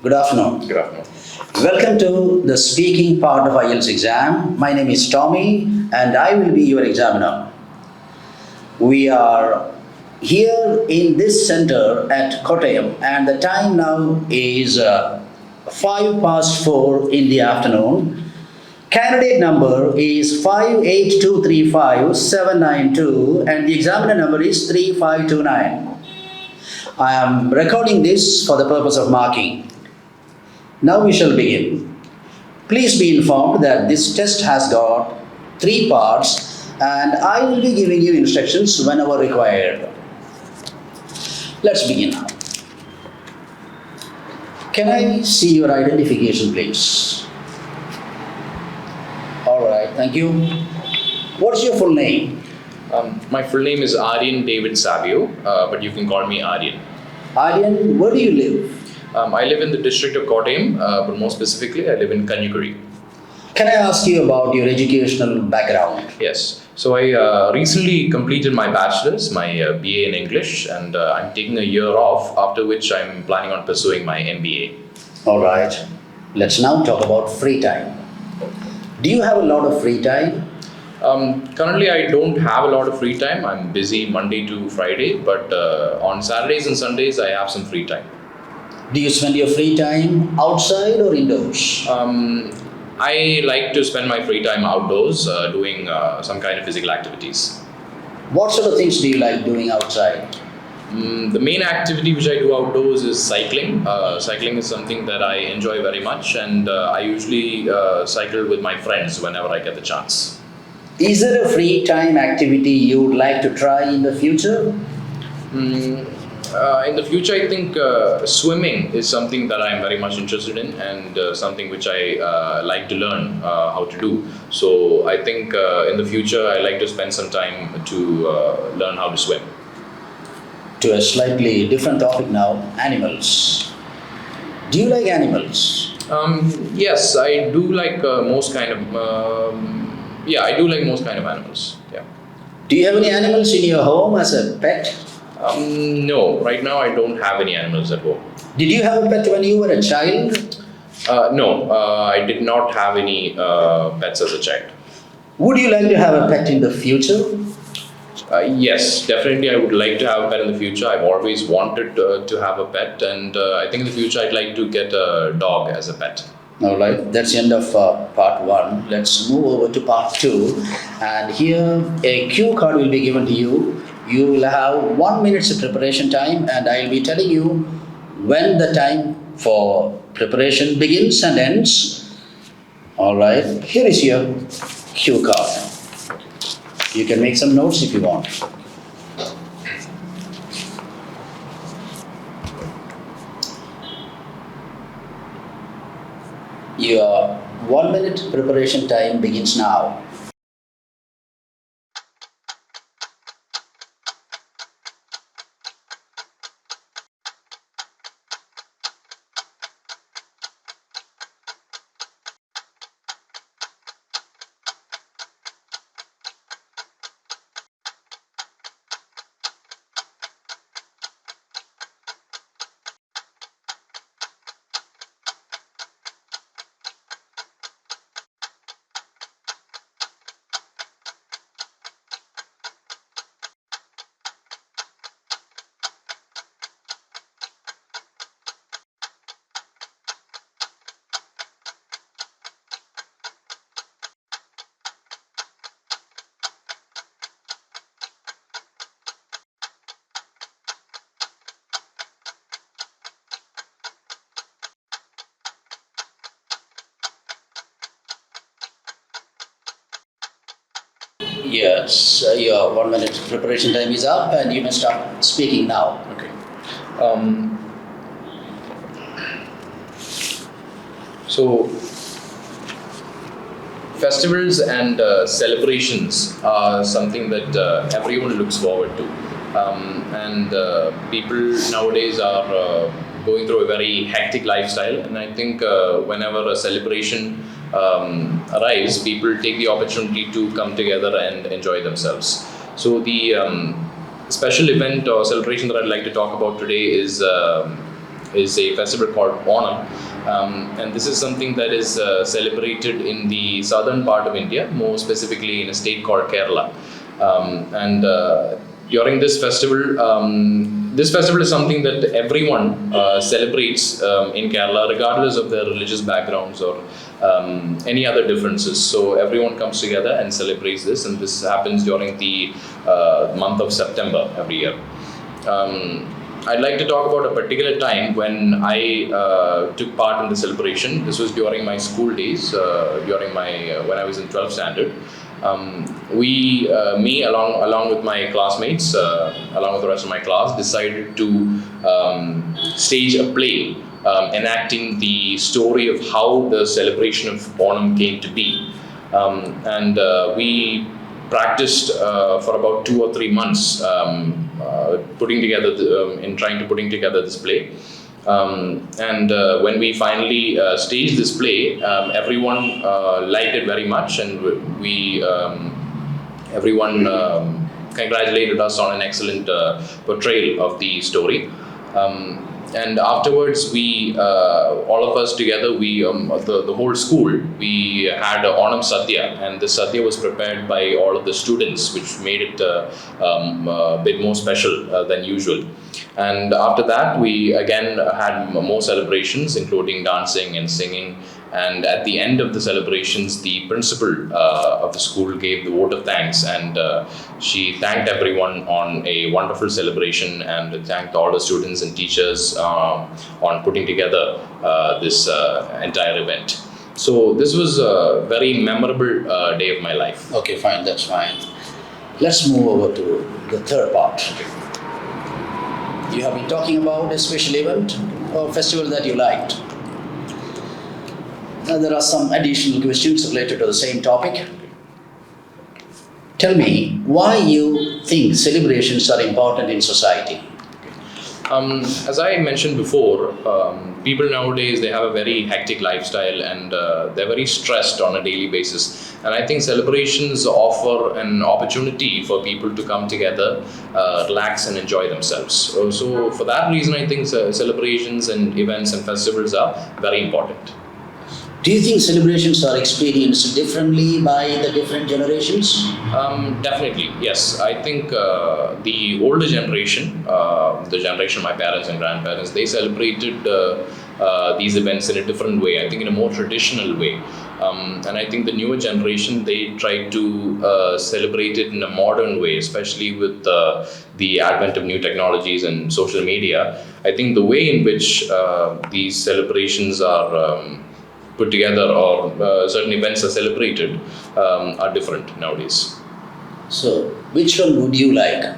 Good afternoon. Good afternoon. Welcome to the speaking part of Ielts exam. My name is Tommy and I will be your examiner. We are here in this center at Kottayam and the time now is 5 past 4 in the afternoon. Candidate number is 58235 and the examiner number is 3529. I am recording this for the purpose of marking. Now we shall begin. Please be informed that this test has got 3 parts and I will be giving you instructions whenever required. Let's begin now. Can I see your identification, please? Alright, thank you. What's your full name? My full name is Aryan David Savio, but you can call me Aryan. Aryan, where do you live? I live in the district of Kottayam, but more specifically, I live in Kanyukuri. Can I ask you about your educational background? Yes. So I recently completed my bachelor's, my BA in English, and I'm taking a year off, after which I'm planning on pursuing my MBA. Alright, let's now talk about free time. Do you have a lot of free time? Currently, I don't have a lot of free time. I'm busy Monday to Friday, but on Saturdays and Sundays, I have some free time. Do you spend your free time outside or indoors? I like to spend my free time outdoors, doing some kind of physical activities. What sort of things do you like doing outside? The main activity which I do outdoors is cycling. Cycling is something that I enjoy very much, and I usually cycle with my friends whenever I get the chance. Is there a free time activity you would like to try in the future? In the future, I think swimming is something that I'm very much interested in, and something which I like to learn how to do. So I think in the future, I like to spend some time to learn how to swim. To a slightly different topic now, animals. Do you like animals? Yes, I do like most kind of. I do like most kind of animals. Yeah. Do you have any animals in your home as a pet? No, right now I don't have any animals at home. Did you have a pet when you were a child? No, I did not have any pets as a child. Would you like to have a pet in the future? Yes, definitely I would like to have a pet in the future. I've always wanted to have a pet, and I think in the future I'd like to get a dog as a pet. Alright, that's the end of part 1. Let's move over to part 2. And here a cue card will be given to you. You will have 1 minute's preparation time and I will be telling you when the time for preparation begins and ends. Alright, here is your cue card. You can make some notes if you want. Your 1 minute preparation time begins now. Yes, your 1 minute preparation time is up and you may start speaking now. Okay. So festivals and celebrations are something that everyone looks forward to, and people nowadays are going through a very hectic lifestyle, and I think whenever a celebration arrives, people take the opportunity to come together and enjoy themselves. So the special event or celebration that I'd like to talk about today is is a festival called Onam. And this is something that is celebrated in the southern part of India, more specifically in a state called Kerala. And during this festival is something that everyone celebrates in Kerala, regardless of their religious backgrounds or any other differences. So everyone comes together and celebrates this, and this happens during the month of September every year. I'd like to talk about a particular time when I took part in the celebration. This was during my school days, when I was in 12th standard. Me along with my classmates, along with the rest of my class, decided to stage a play enacting the story of how the celebration of Onam came to be. And we practiced for about 2 or 3 months trying to putting together this play. And when we finally staged this play, everyone liked it very much, and everyone congratulated us on an excellent portrayal of the story. And afterwards, all of us together, the whole school, we had a Onam Sadhya, and the Sadhya was prepared by all of the students, which made it a bit more special than usual. And after that, we again had more celebrations, including dancing and singing. And at the end of the celebrations, the principal of the school gave the vote of thanks, and she thanked everyone on a wonderful celebration, and thanked all the students and teachers on putting together this entire event. So this was a very memorable day of my life. Okay, fine, that's fine. Let's move over to the third part. You have been talking about a special event or festival that you liked. Now, there are some additional questions related to the same topic. Tell me why you think celebrations are important in society. As I mentioned before, people nowadays, they have a very hectic lifestyle, and they're very stressed on a daily basis. And I think celebrations offer an opportunity for people to come together, relax and enjoy themselves. So for that reason, I think celebrations and events and festivals are very important. Do you think celebrations are experienced differently by the different generations? Definitely, yes. I think the older generation, the generation of my parents and grandparents, they celebrated these events in a different way. I think in a more traditional way. And I think the newer generation, they try to celebrate it in a modern way, especially with the advent of new technologies and social media. I think the way in which these celebrations are put together, or certain events are celebrated, are different nowadays. So, which one would you like?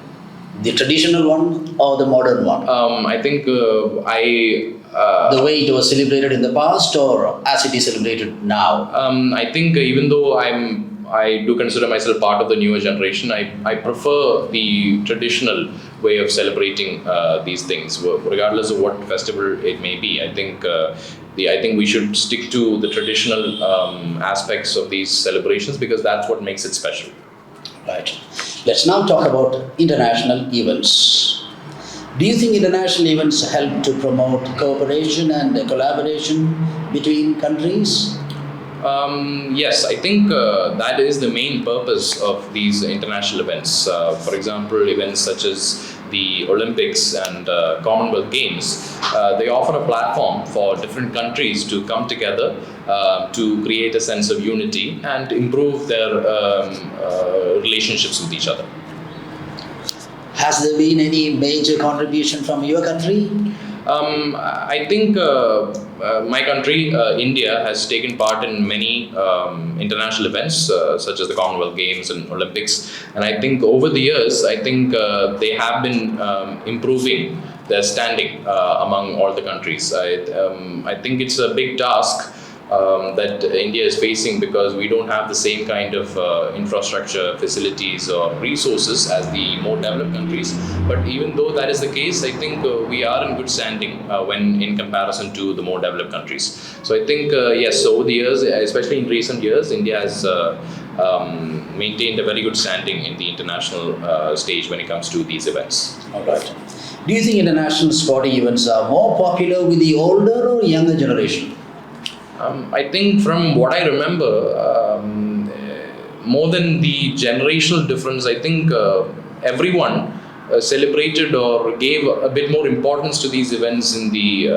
The traditional one or the modern one? I think the way it was celebrated in the past, or as it is celebrated now? I think even though I do consider myself part of the newer generation, I prefer the traditional way of celebrating these things, regardless of what festival it may be. I think we should stick to the traditional aspects of these celebrations, because that's what makes it special. Right. Let's now talk about international events. Do you think international events help to promote cooperation and collaboration between countries? Yes, I think that is the main purpose of these international events. For example, events such as the Olympics and Commonwealth Games, they offer a platform for different countries to come together to create a sense of unity and improve their relationships with each other. Has there been any major contribution from your country? I think my country, India, has taken part in many international events such as the Commonwealth Games and Olympics. And I think over the years, they have been improving their standing among all the countries. I think it's a big task that India is facing, because we don't have the same kind of infrastructure, facilities or resources as the more developed countries. But even though that is the case, I think we are in good standing when in comparison to the more developed countries. So I think, yes, over the years, especially in recent years, India has maintained a very good standing in the international stage when it comes to these events. All right. Do you think international sporting events are more popular with the older or younger generation? I think from what I remember, more than the generational difference, I think everyone celebrated or gave a bit more importance to these events in the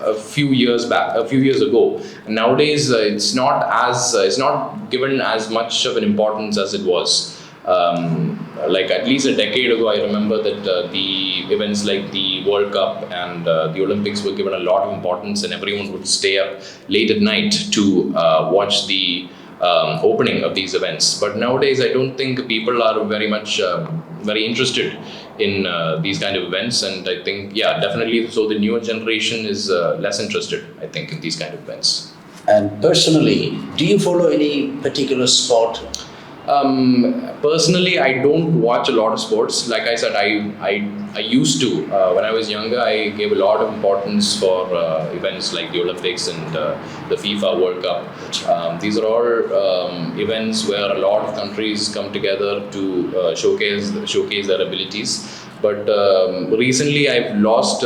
a few years back, a few years ago. And nowadays, it's not given as much of an importance as it was. Like at least a decade ago, I remember that the events like the World Cup and the Olympics were given a lot of importance, and everyone would stay up late at night to watch the opening of these events. But nowadays, I don't think people are very much very interested in these kind of events, and I think, yeah, definitely. So the newer generation is less interested, I think, in these kind of events. And personally, do you follow any particular sport? Personally, I don't watch a lot of sports. Like I said, I used to. When I was younger, I gave a lot of importance for events like the Olympics and the FIFA World Cup. These are all events where a lot of countries come together to showcase their abilities. But recently, I've lost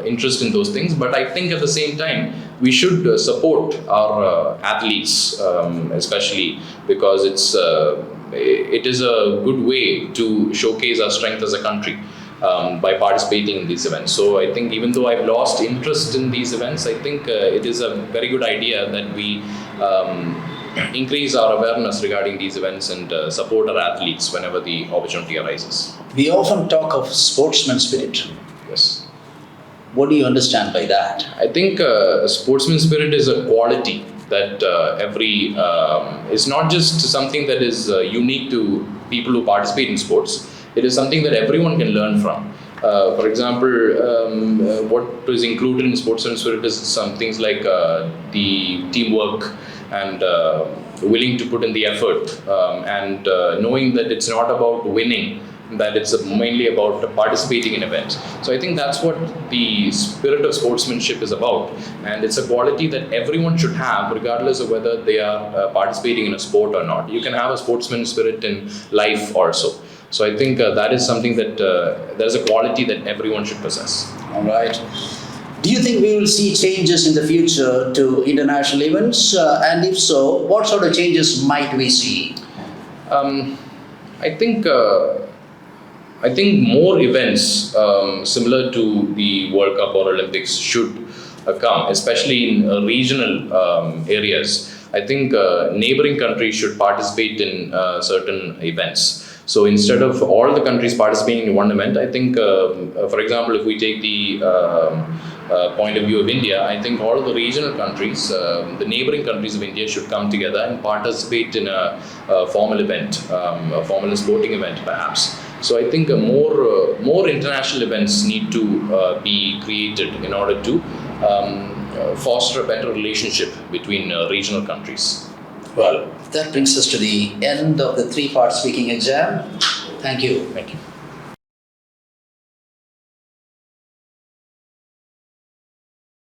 interest in those things. But I think at the same time, we should support our athletes, especially because it is a good way to showcase our strength as a country by participating in these events. So I think even though I've lost interest in these events, I think it is a very good idea that we increase our awareness regarding these events and support our athletes whenever the opportunity arises. We often talk of sportsman spirit. Yes. What do you understand by that? I think sportsman spirit is a quality that it's not just something that is unique to people who participate in sports. It is something that everyone can learn from. For example, what is included in sportsman spirit is some things like the teamwork and willing to put in the effort and knowing that it's not about winning, that it's mainly about participating in events. So I think that's what the spirit of sportsmanship is about, and it's a quality that everyone should have regardless of whether they are participating in a sport or not. You can have a sportsman spirit in life also. So I think that is something that there's a quality that everyone should possess. All right. Do you think we will see changes in the future to international events? And if so, what sort of changes might we see? I think more events similar to the World Cup or Olympics should come, especially in regional areas. I think neighboring countries should participate in certain events. So instead of all the countries participating in one event, I think, for example, if we take the point of view of India, I think all of the regional countries, the neighboring countries of India should come together and participate in a formal event, a formal sporting event perhaps. So I think more international events need to be created in order to foster a better relationship between regional countries. Well, that brings us to the end of the three-part speaking exam. Thank you. Thank you.